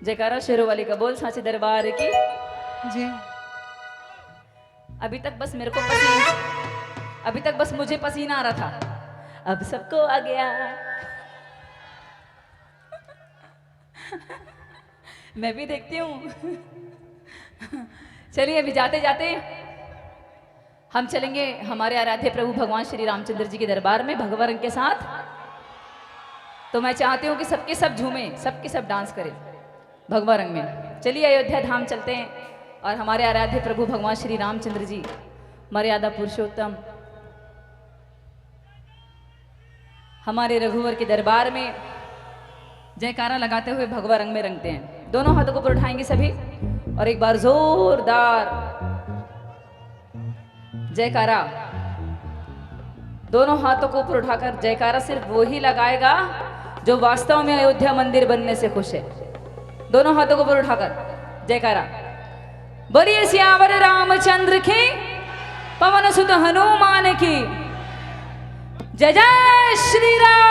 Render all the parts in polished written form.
जयकारा शेरों वाली का बोल सांचे दरबार की। जी अभी तक बस मुझे पसीना आ रहा था, अब सबको आ गया। मैं भी देखती हूँ। चलिए अभी जाते जाते हम चलेंगे हमारे आराध्य प्रभु भगवान श्री रामचंद्र जी के दरबार में भगवा रंग के साथ। तो मैं चाहती हूँ कि सबके सब झूमें, सबके सब डांस करें भगवा रंग में। चलिए अयोध्या धाम चलते हैं और हमारे आराध्य प्रभु भगवान श्री रामचंद्र जी मर्यादा पुरुषोत्तम हमारे रघुवर के दरबार में जयकारा लगाते हुए भगवा रंग में रंगते हैं। दोनों हाथों को ऊपर उठाएंगे सभी और एक बार जोरदार जयकारा। दोनों हाथों को ऊपर उठाकर जयकारा सिर्फ वो ही लगाएगा जो वास्तव में अयोध्या मंदिर बनने से खुश है। दोनों हाथों को ऊपर उठाकर जयकारा। बोलिए सियावर रामचंद्र की, पवन सुत हनुमान की, जय जय श्री राम।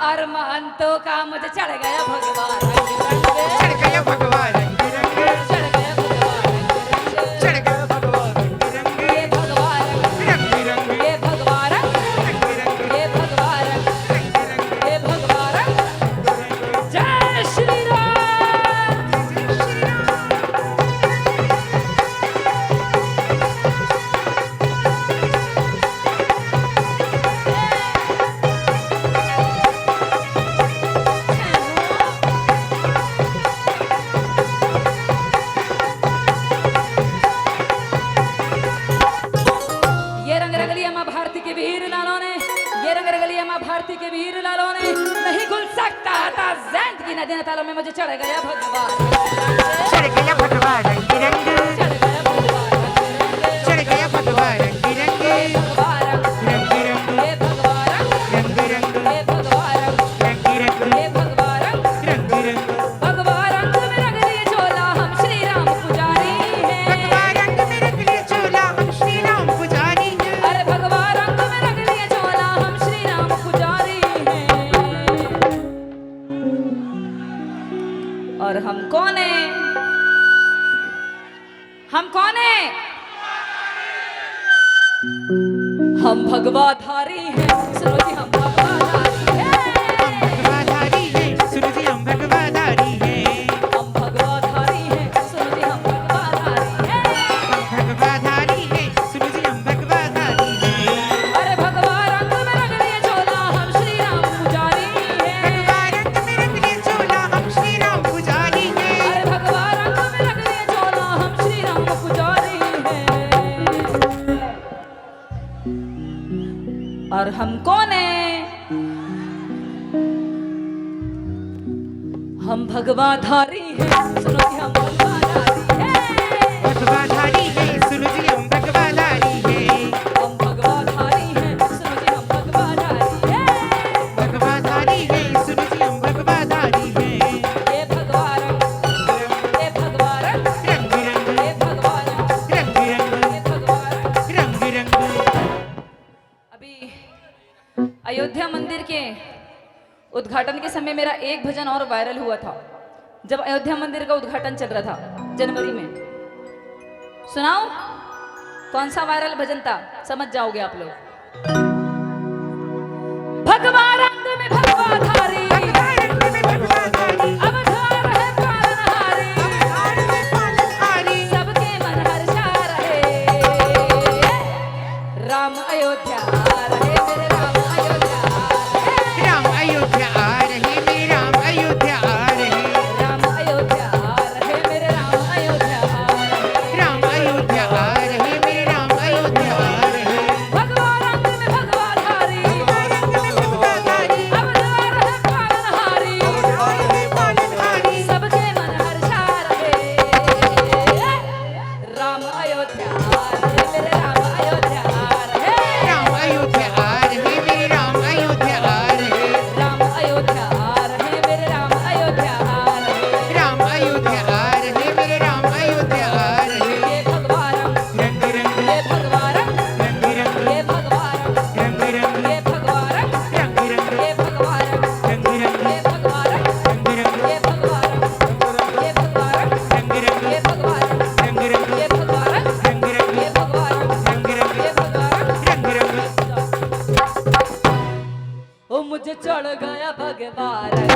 और महंतों का मुझे चढ़ गया भगवान चढ़ गया भगवान रंग बिरंगे, चढ़ गया भगवान चढ़ गया भगवान रंग बिरंगे, ये भगवान रंग बिरंगे, ये भगवान रंग बिरंगे, ये भगवान रंग बिरंगे, ये भगवान जय श्री राम। जय श्री राम। भारती के वीर लालों ने नहीं खुल सकता था जैंत की नदी तालों में मुझे चढ़ गया भगवान चढ़ गया भगवान रंग बिरंगे, चढ़ गया भगवान चढ़ गया भगवान रंग बिरंगे, भगवान रंग बिरंगे, ये भगवान रंग बिरंगे, ये भगवान रंग बिरंगे, ये भगवान रंग बिरंगे, भगवान रंग में रंग लिए चोला हम श्री राम पुजारी हैं। भगवान रंग में रंग लिए चोला हम श्री राम पुजारी हैं। अरे भगवान रंग में रंग लिए चोला हम श्री राम पुजारी हैं। और हम कौन है? हम कौन है? हम भगवाधारी हैं। सुनो जी हम भगवाधारी हैं। हम भगवाधारी हैं, सुनो जी हम भगवाधारी हैं। हम भगवाधारी हैं। सुनो जी हम भगवाधारी हैं। हम भगवाधारी हैं, सुनो जी हम भगवाधारी हैं। अरे भगवान रंग में रंग लिए चोला हम श्री राम पुजारी हैं। भगवान रंग में रंग लिए चोला हम श्री राम पुजारी हैं। अरे भगवान रंग में रंग लिए चोला हम श्री राम पुजारी हैं। और हम कौन है? हम भगवाधारी हैं। सुनो जी हम भगवाधारी हैं। भगवाधारी हैं, सुनो जी हम भगवाधारी हैं। हम भगवाधारी हैं। सुनो जी हम भगवाधारी हैं। भगवाधारी हैं, सुनो जी हम भगवाधारी हैं। ये भगवान ये भगवान रंग बिरंगे, ये भगवान उद्घाटन के समय मेरा एक भजन और वायरल हुआ था जब अयोध्या मंदिर का उद्घाटन चल रहा था जनवरी में। सुनाओ कौन सा वायरल भजन था, समझ जाओगे आप लोग। भगवा रंग में भगवा धारी, अवतार है पालनहारी, सबके मन हर्षा रहे, राम अयोध्या रहे मेरे राम अयोध्या रहे। राम अयोध्या आ रहे मेरे राम अयोध्या आ रहे। राम अयोध्या रहे मेरे राम अयोध्या रहे। राम अयोध्या आ रहे मेरे राम अयोध्या आ रहे। भगवा रंग में भगवा धारी, अवतार है पालनहारी, सबके मन हर्षा रहे, राम अयोध्या रहे मेरे राम अयोध्या रहे। राम अयोध्या आ रहे मेरे राम अयोध्या आ रहे। राम अयोध्या रहे मेरे राम अयोध्या रहे। राम अयोध्या आ रहे मेरे राम अयोध्या आ रहे। ये भगवा रंग, रंग रंग ये भगवा रंग, रंग रंग ये भगवा रंग, रंग रंग ये भगवा रंग, रंग रंग ये भगवा रंग, रंग रंग ये भगवा रंग, रंग रंग ये भगवा रंग, ये भगवा रंग, रंग रंग ये भगवा रंग, रंग रंग ये भगवा रंग, रंग रंग ये भगवा रंग, रंग रंग ये भगवा रंग। रंग रंग। ओ मुझे चढ़ गया भगवा रंग,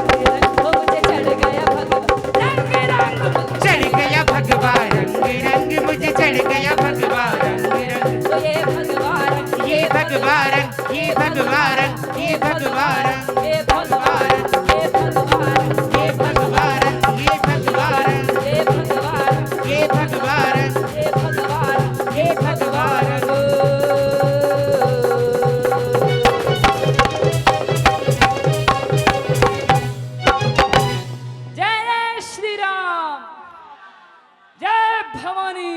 ओ मुझे चढ़ गया भगवा रंग रंग। चढ़ गया भगवा रंग रंग मुझे चढ़ गया भगवा रंग रंग। तो ये भगवा रंग, ये भगवा रंग ये भगवा रंग ये भगवा रंग ये भगवा रंग, ये भगवा रंग, ये भगवा रंग ये भगवा रंग ये भगवा रंग, ये भगवा रंग ये भगवा रंग, ये भगवा रंग। जय श्री राम, जय भवानी।